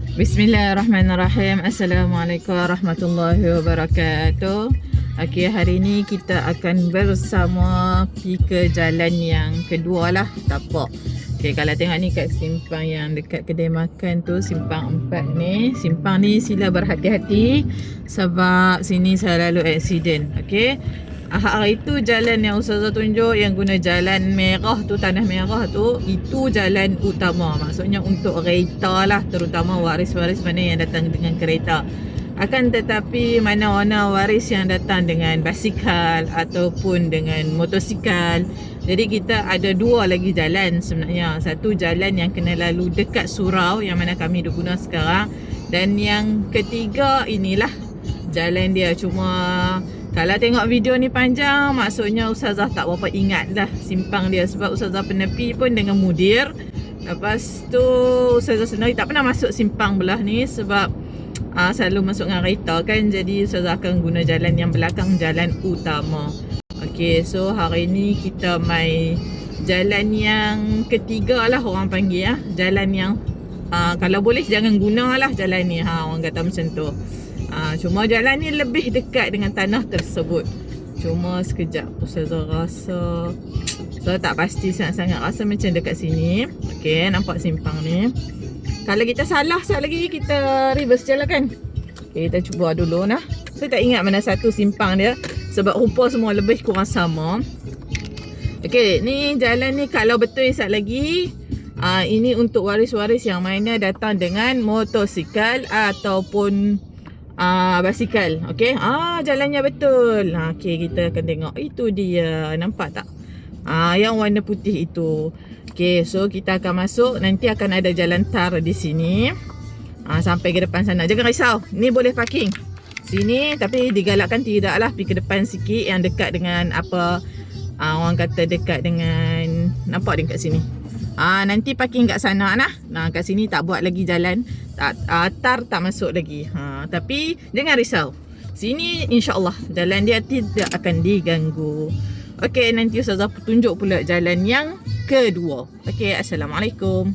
Bismillahirrahmanirrahim. Assalamualaikum warahmatullahi wabarakatuh. Okey, hari ni kita akan bersama pergi ke jalan yang kedua lah, tapak. Okey, kalau tengok ni kat simpang yang dekat kedai makan tu, simpang 4 ni. Simpang ni sila berhati-hati sebab sini selalu aksiden. Okey. Hari itu jalan yang Ustazah tunjuk yang guna jalan merah tu, tanah merah tu, itu jalan utama. Maksudnya untuk kereta lah, terutama waris-waris mana yang datang dengan kereta. Akan tetapi mana-mana waris yang datang dengan basikal ataupun dengan motosikal. Jadi kita ada dua lagi jalan sebenarnya. Satu jalan yang kena lalu dekat surau yang mana kami guna sekarang. Dan yang ketiga inilah jalan dia. Cuma kalau tengok video ni panjang, maksudnya Ustazah tak berapa ingat dah simpang dia. Sebab Ustazah penepi pun dengan mudir. Lepas tu Ustazah sendiri tak pernah masuk simpang belah ni sebab selalu masuk dengan kereta kan. Jadi Ustazah akan guna jalan yang belakang, jalan utama. Okay, so hari ni kita mai jalan yang ketiga lah orang panggil . Jalan yang kalau boleh jangan guna lah jalan ni. Orang kata macam tu. Cuma jalan ni lebih dekat dengan tanah tersebut. Cuma sekejap Ustazah rasa, saya tak pasti sangat-sangat, rasa macam dekat sini. Okay, nampak simpang ni. Kalau kita salah sekejap lagi, kita reverse jalan kan. Okay, kita cuba dulu nah. Saya tak ingat mana satu simpang dia sebab rupa semua lebih kurang sama. Okay, ni jalan ni kalau betul sekejap lagi, ini untuk waris-waris yang mana datang dengan motosikal ataupun basikal. Okey. Jalannya betul. Okey, kita akan tengok. Itu dia. Nampak tak? Yang warna putih itu. Okey, so kita akan masuk. Nanti akan ada jalan tar di sini. Sampai ke depan sana. Jangan risau. Ni boleh parking sini, tapi digalakkan tidaklah pergi ke depan sikit yang dekat dengan apa orang kata dekat dengan, nampak dia kat sini. Nanti parking kat sana nah. Kat sini tak buat lagi jalan. Tar tak masuk lagi. Tapi jangan risau. Sini insya-Allah jalan dia tidak akan diganggu. Okey, nanti Ustazah tunjuk pula jalan yang kedua. Okey, assalamualaikum.